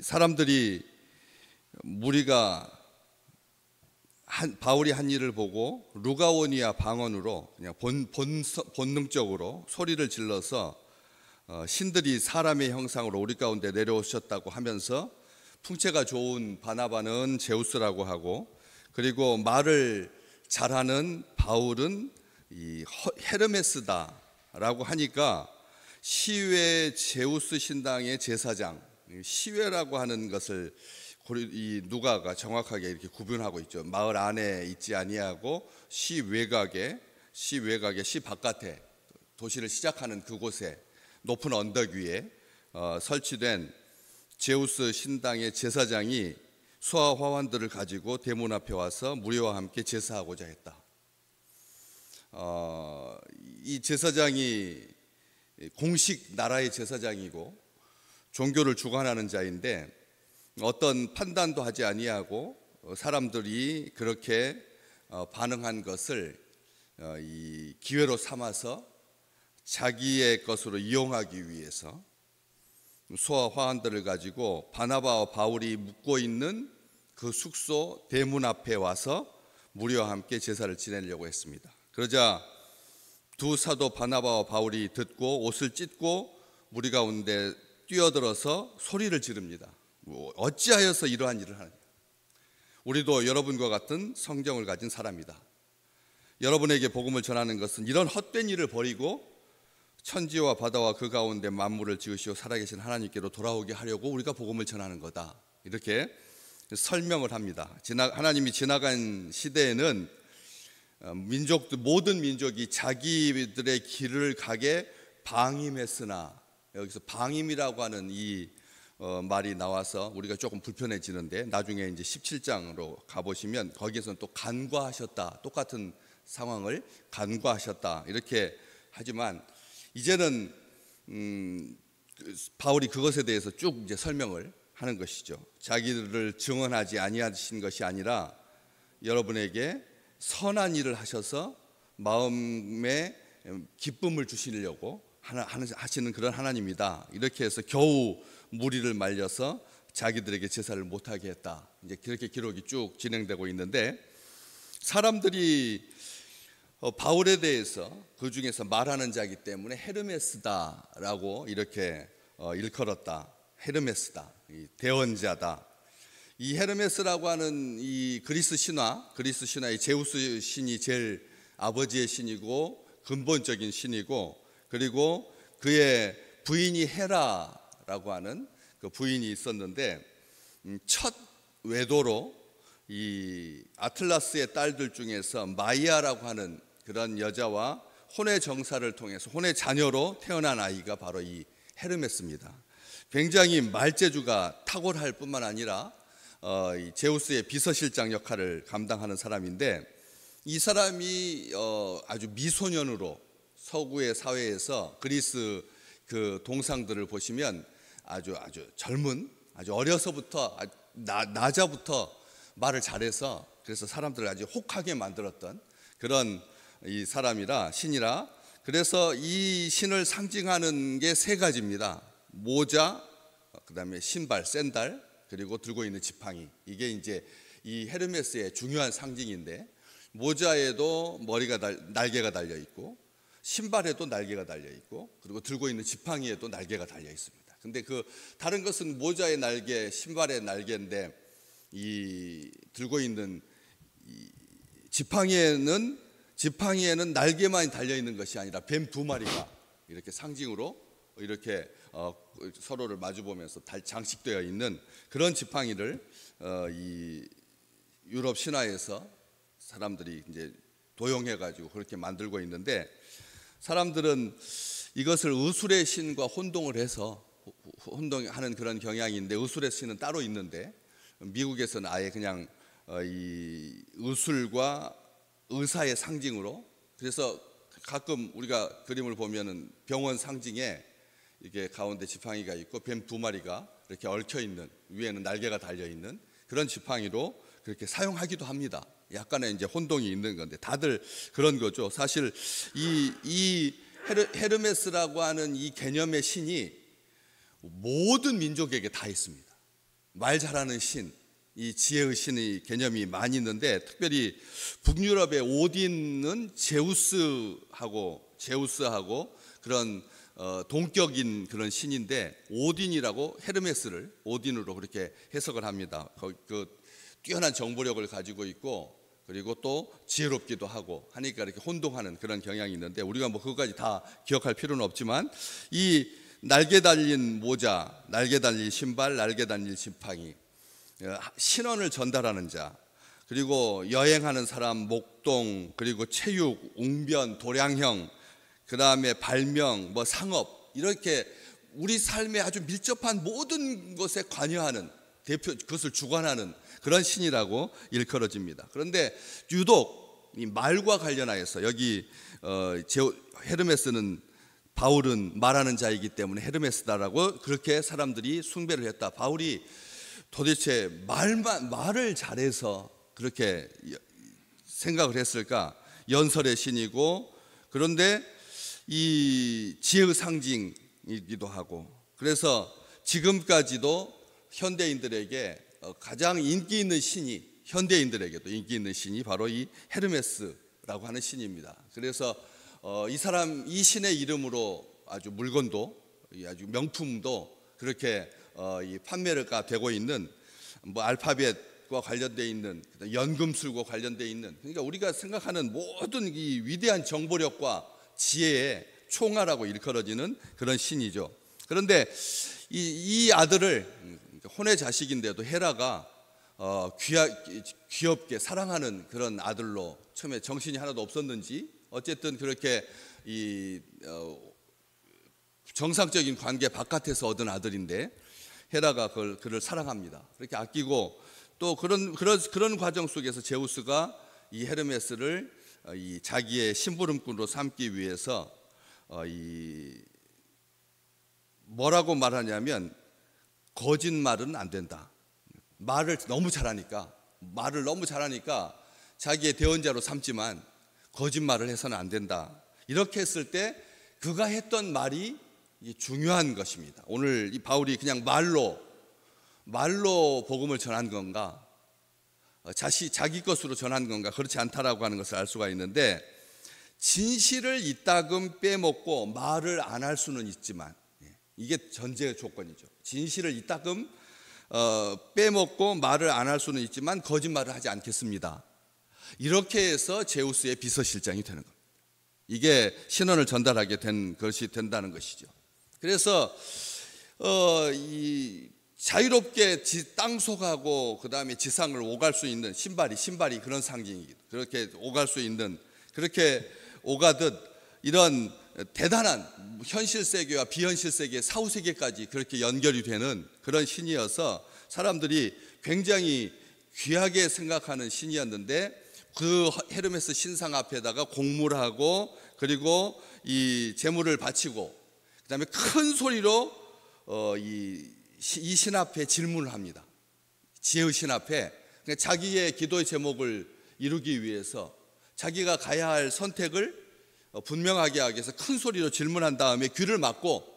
사람들이 무리가 바울이 한 일을 보고 루가오니아 방언으로 그냥 본능적으로 소리를 질러서 신들이 사람의 형상으로 우리 가운데 내려오셨다고 하면서 풍채가 좋은 바나바는 제우스라고 하고, 그리고 말을 잘하는 바울은 이 헤르메스다라고 하니까 시외 제우스 신당의 제사장, 시외라고 하는 것을 이 누가가 정확하게 이렇게 구분하고 있죠. 마을 안에 있지 아니하고 시 외곽에, 시 바깥에, 도시를 시작하는 그곳에 높은 언덕 위에 설치된 제우스 신당의 제사장이 수하 화환들을 가지고 대문 앞에 와서 무리와 함께 제사하고자 했다. 이 제사장이 공식 나라의 제사장이고 종교를 주관하는 자인데 어떤 판단도 하지 아니하고 사람들이 그렇게 반응한 것을 이 기회로 삼아서 자기의 것으로 이용하기 위해서 수하 화환들을 가지고 바나바와 바울이 묵고 있는 그 숙소 대문 앞에 와서 무리와 함께 제사를 지내려고 했습니다. 그러자 두 사도 바나바와 바울이 듣고 옷을 찢고 무리 가운데 뛰어들어서 소리를 지릅니다. 어찌하여서 이러한 일을 하느냐? 우리도 여러분과 같은 성경을 가진 사람이다. 여러분에게 복음을 전하는 것은 이런 헛된 일을 버리고 천지와 바다와 그 가운데 만물을 지으시고 살아계신 하나님께로 돌아오게 하려고 우리가 복음을 전하는 거다. 이렇게 설명을 합니다. 하나님이 지나간 시대에는 모든 민족이 자기들의 길을 가게 방임했으나, 여기서 방임이라고 하는 이 말이 나와서 우리가 조금 불편해지는데, 나중에 이제 17장으로 가보시면 거기에서는 또 간과하셨다, 똑같은 상황을 간과하셨다 이렇게 하지만, 이제는 바울이 그것에 대해서 쭉 이제 설명을 하는 것이죠. 자기들을 증언하지 아니하신 것이 아니라 여러분에게 선한 일을 하셔서 마음에 기쁨을 주시려고 하시는 그런 하나님이다. 이렇게 해서 겨우 무리를 말려서 자기들에게 제사를 못하게 했다. 이제 그렇게 기록이 쭉 진행되고 있는데, 사람들이 바울에 대해서 그 중에서 말하는 자이기 때문에 헤르메스다라고 이렇게 일컬었다. 헤르메스다, 대언자다. 이 헤르메스라고 하는 이 그리스 신화의 제우스 신이 제일 아버지의 신이고 근본적인 신이고, 그리고 그의 부인이 헤라라고 하는 그 부인이 있었는데, 첫 외도로 이 아틀라스의 딸들 중에서 마이아라고 하는 그런 여자와 혼의 정사를 통해서 혼의 자녀로 태어난 아이가 바로 이 헤르메스입니다. 굉장히 말재주가 탁월할 뿐만 아니라 이 제우스의 비서실장 역할을 감당하는 사람인데, 이 사람이 아주 미소년으로 서구의 사회에서 그리스 그 동상들을 보시면 아주 젊은, 아주 어려서부터 나자부터 말을 잘해서 그래서 사람들을 아주 혹하게 만들었던 그런 이 사람이라, 신이라. 그래서 이 신을 상징하는 게 세 가지입니다. 모자, 그다음에 신발, 샌달, 그리고 들고 있는 지팡이. 이게 이제 이 헤르메스의 중요한 상징인데, 모자에도 날개가 달려 있고, 신발에도 날개가 달려 있고, 그리고 들고 있는 지팡이에도 날개가 달려 있습니다. 근데 그 다른 것은 모자의 날개, 신발의 날개인데, 이 들고 있는 이 지팡이에는 날개만 달려 있는 것이 아니라 뱀 두 마리가 이렇게 상징으로 이렇게 서로를 마주 보면서 장식되어 있는 그런 지팡이를 이 유럽 신화에서 사람들이 이제 도용해 가지고 그렇게 만들고 있는데, 사람들은 이것을 의술의 신과 혼동을 해서 혼동하는 그런 경향이 있는데, 의술의 신은 따로 있는데 미국에서는 아예 그냥 이 의술과 의사의 상징으로, 그래서 가끔 우리가 그림을 보면은 병원 상징에 이게 가운데 지팡이가 있고 뱀 두 마리가 이렇게 얽혀 있는, 위에는 날개가 달려 있는 그런 지팡이로 그렇게 사용하기도 합니다. 약간의 이제 혼동이 있는 건데 다들 그런 거죠. 사실 이 헤르메스라고 하는 이 개념의 신이 모든 민족에게 다 있습니다. 말 잘하는 신, 이 지혜의 신의 개념이 많이 있는데, 특별히 북유럽의 오딘은 제우스하고 그런 동격인 그런 신인데, 오딘이라고 헤르메스를 오딘으로 그렇게 해석을 합니다. 그 뛰어난 정보력을 가지고 있고, 그리고 또 지혜롭기도 하고 하니까 이렇게 혼동하는 그런 경향이 있는데, 우리가 뭐 그것까지 다 기억할 필요는 없지만, 이 날개 달린 모자, 날개 달린 신발, 날개 달린 지팡이, 신원을 전달하는 자, 그리고 여행하는 사람, 목동, 그리고 체육, 웅변, 도량형, 그 다음에 발명, 뭐 상업, 이렇게 우리 삶에 아주 밀접한 모든 것에 관여하는 대표, 그것을 주관하는 그런 신이라고 일컬어집니다. 그런데 유독 이 말과 관련하여서 여기 헤르메스는, 바울은 말하는 자이기 때문에 헤르메스다라고 그렇게 사람들이 숭배를 했다. 바울이 도대체 말을 잘해서 그렇게 생각을 했을까? 연설의 신이고, 그런데 이 지혜의 상징이기도 하고, 그래서 지금까지도 현대인들에게 가장 인기 있는 신이, 현대인들에게도 인기 있는 신이 바로 이 헤르메스라고 하는 신입니다. 그래서 이 신의 이름으로 아주 물건도, 아주 명품도 그렇게 이 판매가 되고 있는, 뭐 알파벳과 관련되어 있는, 연금술과 관련되어 있는, 그러니까 우리가 생각하는 모든 이 위대한 정보력과 지혜의 총화라고 일컬어지는 그런 신이죠. 그런데 이 아들을, 혼의 자식인데도 헤라가 귀엽게 사랑하는 그런 아들로, 처음에 정신이 하나도 없었는지 어쨌든 그렇게 이 정상적인 관계 바깥에서 얻은 아들인데, 헤라가 그를 사랑합니다. 그렇게 아끼고, 또 그런 과정 속에서 제우스가 이 헤르메스를 이 자기의 심부름꾼으로 삼기 위해서 뭐라고 말하냐면, 거짓말은 안 된다. 말을 너무 잘하니까 자기의 대언자로 삼지만 거짓말을 해서는 안 된다. 이렇게 했을 때 그가 했던 말이 중요한 것입니다. 오늘 이 바울이 그냥 말로 복음을 전한 건가, 자기 것으로 전한 건가, 그렇지 않다라고 하는 것을 알 수가 있는데, 진실을 이따금 빼먹고 말을 안 할 수는 있지만, 이게 전제 조건이죠. 진실을 이따금 빼먹고 말을 안 할 수는 있지만 거짓말을 하지 않겠습니다. 이렇게 해서 제우스의 비서실장이 되는 겁니다. 이게 신원을 전달하게 된 것이 된다는 것이죠. 그래서 이 자유롭게 땅속하고 그 다음에 지상을 오갈 수 있는 신발이 그런 상징이기도, 그렇게 오갈 수 있는, 그렇게 오가듯 이런 대단한 현실 세계와 비현실 세계, 사후 세계까지 그렇게 연결이 되는 그런 신이어서 사람들이 굉장히 귀하게 생각하는 신이었는데, 그 헤르메스 신상 앞에다가 공물하고, 그리고 이 제물을 바치고, 그다음에 큰 소리로 이 신 앞에 질문을 합니다. 지혜의 신 앞에 자기의 기도의 제목을 이루기 위해서, 자기가 가야 할 선택을 분명하게 하기 위해서 큰 소리로 질문한 다음에 귀를 막고,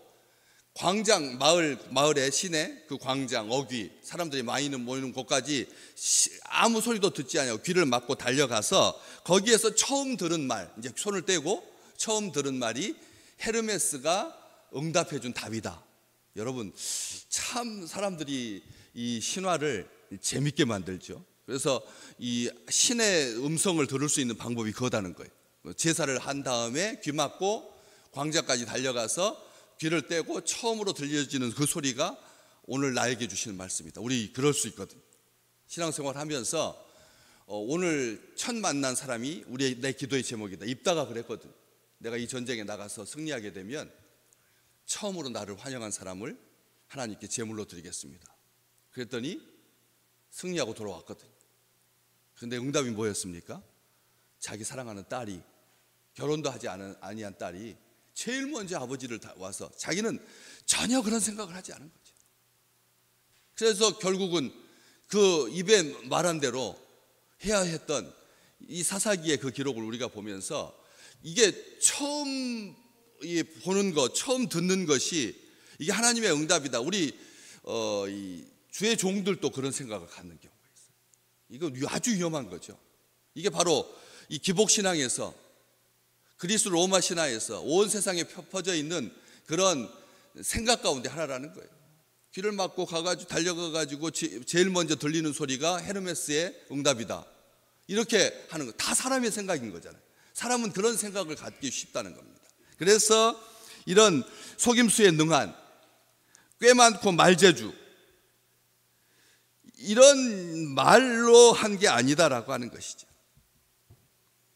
광장, 마을의 시내 그 광장, 어귀, 사람들이 많이 모이는 곳까지 아무 소리도 듣지 않고 귀를 막고 달려가서 거기에서 처음 들은 말, 이제 손을 떼고 처음 들은 말이 헤르메스가 응답해 준 답이다. 여러분, 참 사람들이 이 신화를 재밌게 만들죠. 그래서 이 신의 음성을 들을 수 있는 방법이 그거다는 거예요. 제사를 한 다음에 귀 막고 광장까지 달려가서 귀를 떼고 처음으로 들려지는 그 소리가 오늘 나에게 주시는 말씀이다. 우리 그럴 수 있거든. 신앙생활 하면서 오늘 첫 만난 사람이 내 기도의 제목이다. 입다가 그랬거든. 내가 이 전쟁에 나가서 승리하게 되면 처음으로 나를 환영한 사람을 하나님께 제물로 드리겠습니다. 그랬더니 승리하고 돌아왔거든. 그런데 응답이 뭐였습니까? 자기 사랑하는 딸이, 결혼도 하지 아니한 딸이 제일 먼저 아버지를 와서, 자기는 전혀 그런 생각을 하지 않은 거죠. 그래서 결국은 그 입에 말한 대로 해야 했던 이 사사기의 그 기록을 우리가 보면서, 이게 처음 보는 것, 처음 듣는 것이 이게 하나님의 응답이다. 우리 이 주의 종들도 그런 생각을 갖는 경우가 있어요. 이거 아주 위험한 거죠. 이게 바로 이 기복신앙에서, 그리스 로마 신화에서 온 세상에 퍼져 있는 그런 생각 가운데 하나라는 거예요. 귀를 막고 가가지고 달려가가지고 제일 먼저 들리는 소리가 헤르메스의 응답이다. 이렇게 하는 거 다 사람의 생각인 거잖아요. 사람은 그런 생각을 갖기 쉽다는 겁니다. 그래서 이런 속임수에 능한, 꽤 많고 말재주, 이런 말로 한 게 아니다라고 하는 것이죠.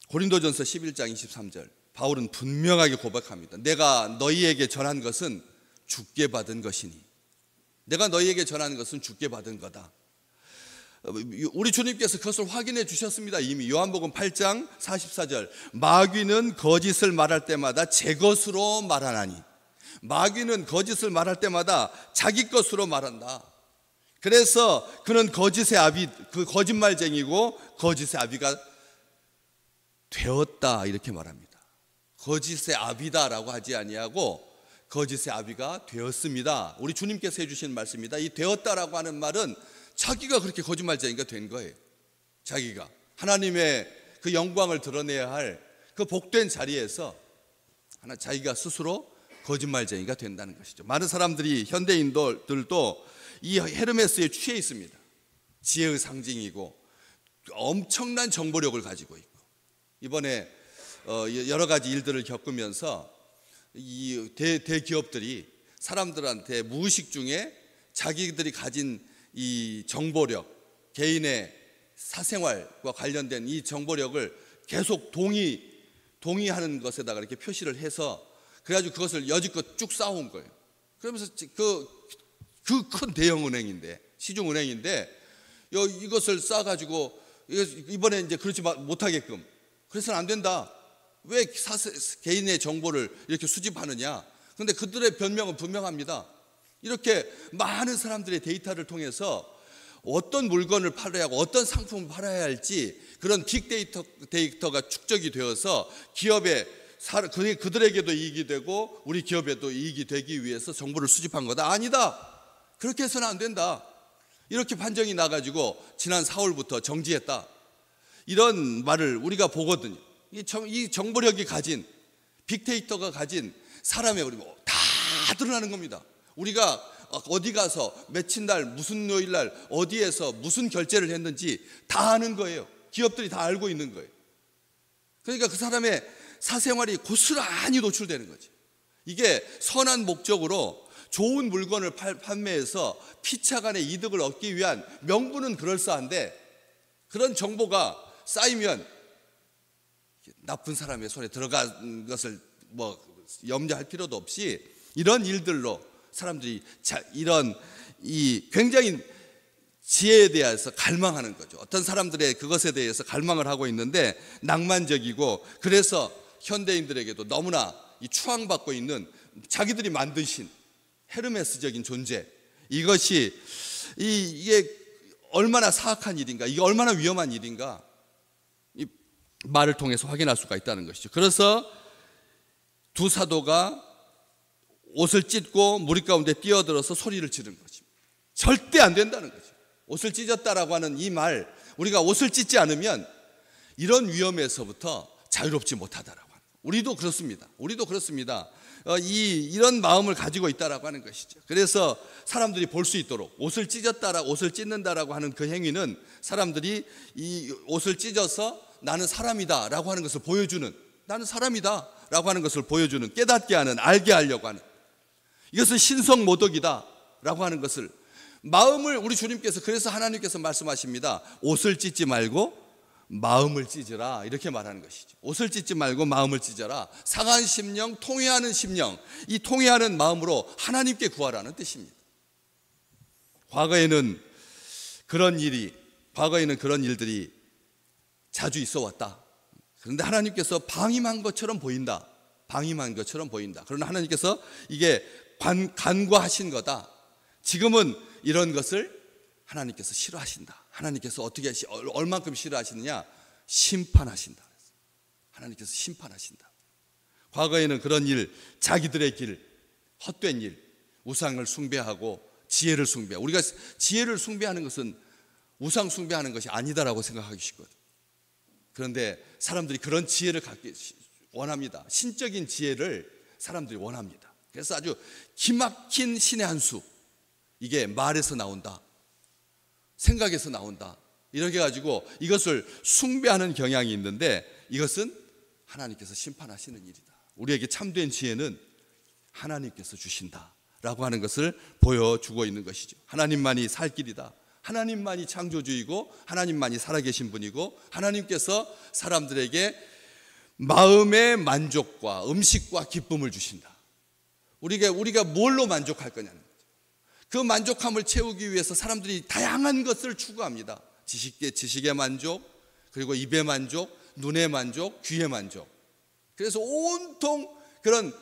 고린도전서 11장 23절 바울은 분명하게 고백합니다. 내가 너희에게 전한 것은 주께 받은 것이니, 내가 너희에게 전한 것은 주께 받은 거다. 우리 주님께서 그것을 확인해 주셨습니다. 이미 요한복음 8장 44절 마귀는 거짓을 말할 때마다 제 것으로 말하나니, 마귀는 거짓을 말할 때마다 자기 것으로 말한다. 그래서 그는 거짓의 아비, 그 거짓말쟁이고 거짓의 아비가 되었다, 이렇게 말합니다. 거짓의 아비다라고 하지 아니하고 거짓의 아비가 되었습니다. 우리 주님께서 해주신 말씀입니다. 이 되었다라고 하는 말은 자기가 그렇게 거짓말쟁이가 된 거예요. 자기가 하나님의 그 영광을 드러내야 할 그 복된 자리에서 자기가 스스로 거짓말쟁이가 된다는 것이죠. 많은 사람들이, 현대인들도 이 헤르메스에 취해 있습니다. 지혜의 상징이고 엄청난 정보력을 가지고 있고, 이번에 여러 가지 일들을 겪으면서 이 대기업들이 사람들한테 무의식 중에 자기들이 가진 이 정보력, 개인의 사생활과 관련된 이 정보력을 계속 동의하는 것에다가 이렇게 표시를 해서, 그래가지고 그것을 여지껏 쭉 쌓아온 거예요. 그러면서 그 큰 대형은행인데, 시중은행인데, 이것을 쌓아가지고 이번에 이제 그렇지 못하게끔, 그래서는 안 된다. 왜 개인의 정보를 이렇게 수집하느냐? 그런데 그들의 변명은 분명합니다. 이렇게 많은 사람들의 데이터를 통해서 어떤 물건을 팔아야 하고 어떤 상품을 팔아야 할지, 그런 빅데이터가 축적이 되어서 기업에, 그들에게도 이익이 되고 우리 기업에도 이익이 되기 위해서 정보를 수집한 거다. 아니다. 그렇게 해서는 안 된다. 이렇게 판정이 나가지고 지난 4월부터 정지했다. 이런 말을 우리가 보거든요. 이 정보력이 가진, 빅데이터가 가진 사람의 우리 다 드러나는 겁니다. 우리가 어디 가서 며칠 날, 무슨 요일 날 어디에서 무슨 결제를 했는지 다 아는 거예요. 기업들이 다 알고 있는 거예요. 그러니까 그 사람의 사생활이 고스란히 노출되는 거죠. 이게 선한 목적으로 좋은 물건을 판매해서 피차간의 이득을 얻기 위한 명분은 그럴싸한데, 그런 정보가 쌓이면 나쁜 사람의 손에 들어간 것을 염려할 필요도 없이 이런 일들로 사람들이 이런 이 굉장히 지혜에 대해서 갈망하는 거죠. 어떤 사람들의 그것에 대해서 갈망을 하고 있는데 낭만적이고, 그래서 현대인들에게도 너무나 추앙받고 있는 자기들이 만드신 헤르메스적인 존재, 이것이 이게 얼마나 사악한 일인가, 이게 얼마나 위험한 일인가, 이 말을 통해서 확인할 수가 있다는 것이죠. 그래서 두 사도가 옷을 찢고 무리 가운데 뛰어들어서 소리를 지른 것입니다. 절대 안 된다는 거죠. 옷을 찢었다라고 하는 이 말, 우리가 옷을 찢지 않으면 이런 위험에서부터 자유롭지 못하다라고 하는, 우리도 그렇습니다. 이런 마음을 가지고 있다라고 하는 것이죠. 그래서 사람들이 볼 수 있도록 옷을 찢는다라고 하는 그 행위는 사람들이 이 옷을 찢어서 나는 사람이다라고 하는 것을 보여주는, 나는 사람이다라고 하는 것을 보여주는, 깨닫게 하는, 알게 하려고 하는, 이것은 신성모독이다라고 하는 것을, 마음을, 우리 주님께서, 그래서 하나님께서 말씀하십니다. 옷을 찢지 말고 마음을 찢으라, 이렇게 말하는 것이죠. 옷을 찢지 말고 마음을 찢어라. 상한 심령, 통회하는 심령, 이 통회하는 마음으로 하나님께 구하라는 뜻입니다. 과거에는 그런 일들이 자주 있어 왔다. 그런데 하나님께서 방임한 것처럼 보인다. 그러나 하나님께서 이게 간과하신 거다. 지금은 이런 것을 하나님께서 싫어하신다. 하나님께서 어떻게 얼만큼 싫어하시느냐? 심판하신다. 하나님께서 심판하신다. 과거에는 그런 일, 자기들의 길, 헛된 일, 우상을 숭배하고 지혜를 숭배하고, 우리가 지혜를 숭배하는 것은 우상 숭배하는 것이 아니다라고 생각하기 쉽거든. 그런데 사람들이 그런 지혜를 갖기 원합니다. 신적인 지혜를 사람들이 원합니다. 그래서 아주 기막힌 신의 한 수, 이게 말에서 나온다, 생각에서 나온다, 이렇게 가지고 이것을 숭배하는 경향이 있는데, 이것은 하나님께서 심판하시는 일이다. 우리에게 참된 지혜는 하나님께서 주신다라고 하는 것을 보여주고 있는 것이죠. 하나님만이 살 길이다. 하나님만이 창조주이고 하나님만이 살아계신 분이고, 하나님께서 사람들에게 마음의 만족과 음식과 기쁨을 주신다. 우리가 뭘로 만족할 거냐는 거죠. 그 만족함을 채우기 위해서 사람들이 다양한 것을 추구합니다. 지식의 만족, 그리고 입의 만족, 눈의 만족, 귀의 만족. 그래서 온통 그런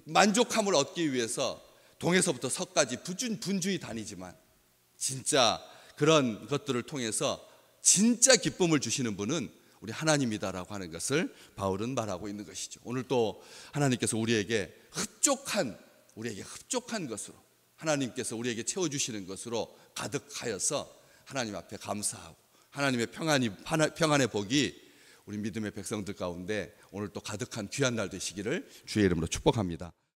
만족함을 얻기 위해서 동에서부터 서까지 분주히 다니지만, 진짜 그런 것들을 통해서 진짜 기쁨을 주시는 분은 우리 하나님이다라고 하는 것을 바울은 말하고 있는 것이죠. 오늘 또 하나님께서 우리에게 흡족한 것으로, 하나님께서 우리에게 채워주시는 것으로 가득하여서 하나님 앞에 감사하고, 하나님의 평안의 복이 우리 믿음의 백성들 가운데 오늘 또 가득한 귀한 날 되시기를 주의 이름으로 축복합니다.